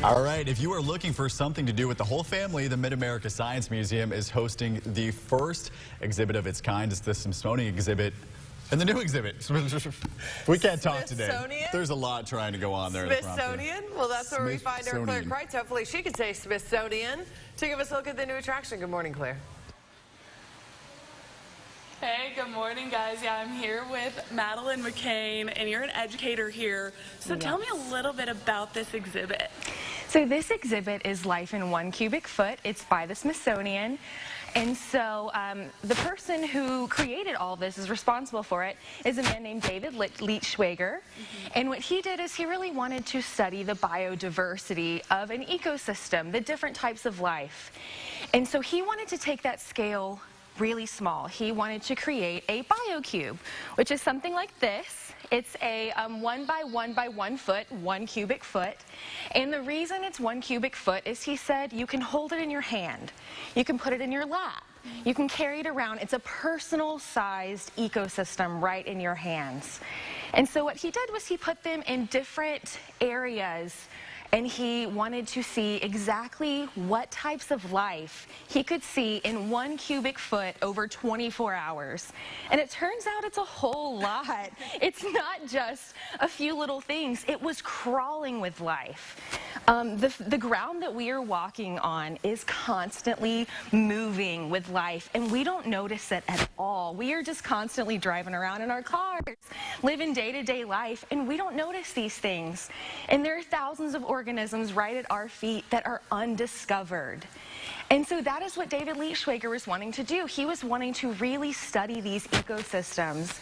All right, if you are looking for something to do with the whole family, the Mid-America Science Museum is hosting the first exhibit of its kind. It's the Smithsonian exhibit and the new exhibit. We can't talk today. There's a lot trying to go on there. Smithsonian? Well, that's where we find our Claire Kreitz. Hopefully she can say Smithsonian to give us a look at the new attraction. Good morning, Claire. Hey, good morning, guys. Yeah, I'm here with Madeline McCain, and you're an educator here. So tell me a little bit about this exhibit. So this exhibit is Life in 1 Cubic Foot. It's by the Smithsonian. And so the person who created all this, is responsible for it, is a man named David Leitschwager. And what he did is he really wanted to study the biodiversity of an ecosystem, the different types of life. And so he wanted to take that scale really small. He wanted to create a biocube, which is something like this. It's a 1 by 1 by 1 foot, 1 cubic foot. And the reason it's 1 cubic foot is he said you can hold it in your hand. You can put it in your lap. You can carry it around. It's a personal sized ecosystem right in your hands. And so what he did was he put them in different areas, and he wanted to see exactly what types of life he could see in 1 cubic foot over 24 hours. And it turns out it's a whole lot. It's not just a few little things. It was crawling with life. The ground that we are walking on is constantly moving with life, and we don't notice it at all. We are just constantly driving around in our cars, living day-to-day life, and we don't notice these things. And there are thousands of organisms right at our feet that are undiscovered. And so that is what David Leitschwager was wanting to do. He was wanting to really study these ecosystems.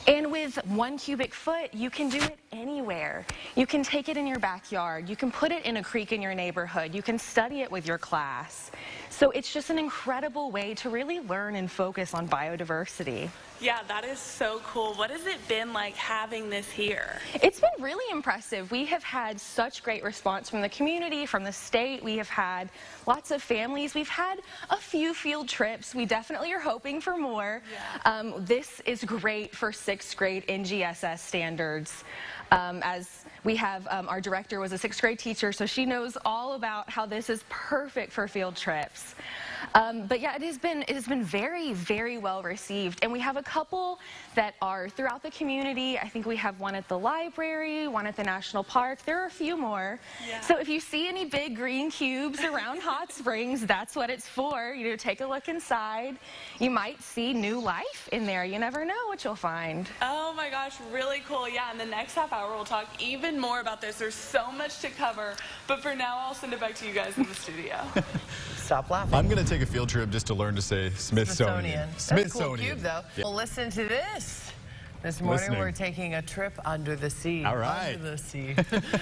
And with 1 cubic foot, you can do it anywhere. You can take it in your backyard. You can put it in a creek in your neighborhood. You can study it with your class. So it's just an incredible way to really learn and focus on biodiversity. Yeah, that is so cool. What has it been like having this here? It's been really impressive. We have had such great response from the community, from the state. We have had lots of families. We've had a few field trips. We definitely are hoping for more. Yeah. This is great for 6th grade NGSS standards. As we have, our director was a 6th grade teacher, so she knows all about how this is perfect for field trips. But yeah, it has been very, very well received, and we have a couple that are throughout the community. I think we have one at the library, one at the national park. There are a few more. Yeah. So if you see any big green cubes around Hot Springs, that's what it's for. You know, take a look inside. You might see new life in there. You never know what you'll find. Oh my gosh, really cool. Yeah, in the next half hour we'll talk even more about this. There's so much to cover, but for now I'll send it back to you guys in the studio. Stop laughing. I'm going to take a field trip just to learn to say Smithsonian. That's a cool cube, though. Yeah. Well, listen to this. This morning we're taking a trip under the sea. All right. Under the sea.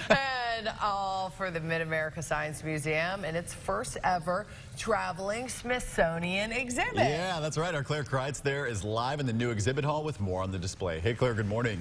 And all for the Mid-America Science Museum and its first ever traveling Smithsonian exhibit. Yeah, that's right. Our Claire Kreitz there is live in the new exhibit hall with more on the display. Hey, Claire, good morning.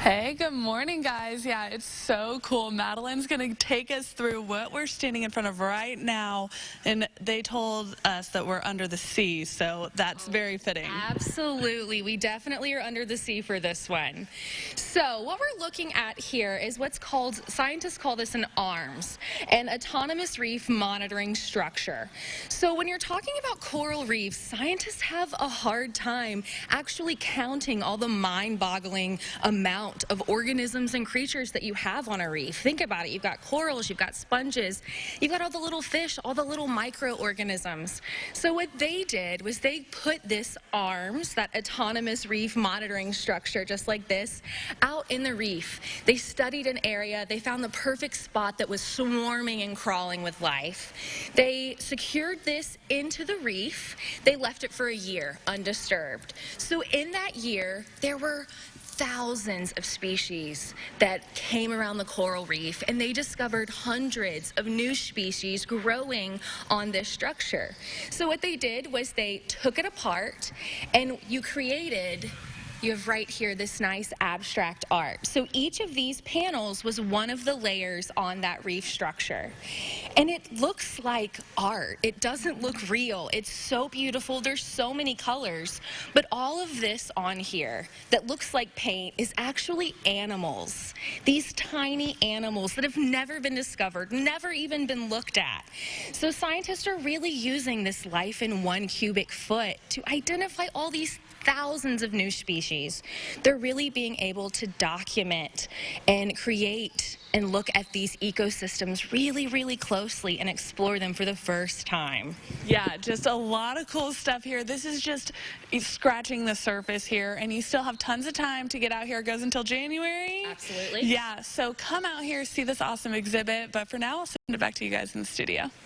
Hey, good morning, guys. Yeah, it's so cool. Madeline's going to take us through what we're standing in front of right now, and they told us that we're under the sea, so that's very fitting. Absolutely. We definitely are under the sea for this one. So what we're looking at here is what's called, scientists call this an ARMS, an autonomous reef monitoring structure. So when you're talking about coral reefs, scientists have a hard time actually counting all the mind-boggling amount of organisms and creatures that you have on a reef. Think about it. You've got corals, you've got sponges, you've got all the little fish, all the little microorganisms. So what they did was they put this ARMS, that autonomous reef monitoring structure, just like this, out in the reef. They studied an area. They found the perfect spot that was swarming and crawling with life. They secured this into the reef. They left it for a year undisturbed. So in that year, there were thousands of species that came around the coral reef, and they discovered hundreds of new species growing on this structure. So what they did was they took it apart, and you created you have right here this nice abstract art. So each of these panels was one of the layers on that reef structure. And it looks like art. It doesn't look real. It's so beautiful. There's so many colors. But all of this on here that looks like paint is actually animals. These tiny animals that have never been discovered, never even been looked at. So scientists are really using this life in 1 cubic foot to identify all these thousands of new species. They're really being able to document and create and look at these ecosystems really, really closely and explore them for the first time. Yeah, just a lot of cool stuff here. This is just scratching the surface here, and you still have tons of time to get out here. It goes until January. Absolutely. Yeah, so come out here, see this awesome exhibit. But for now, I'll send it back to you guys in the studio.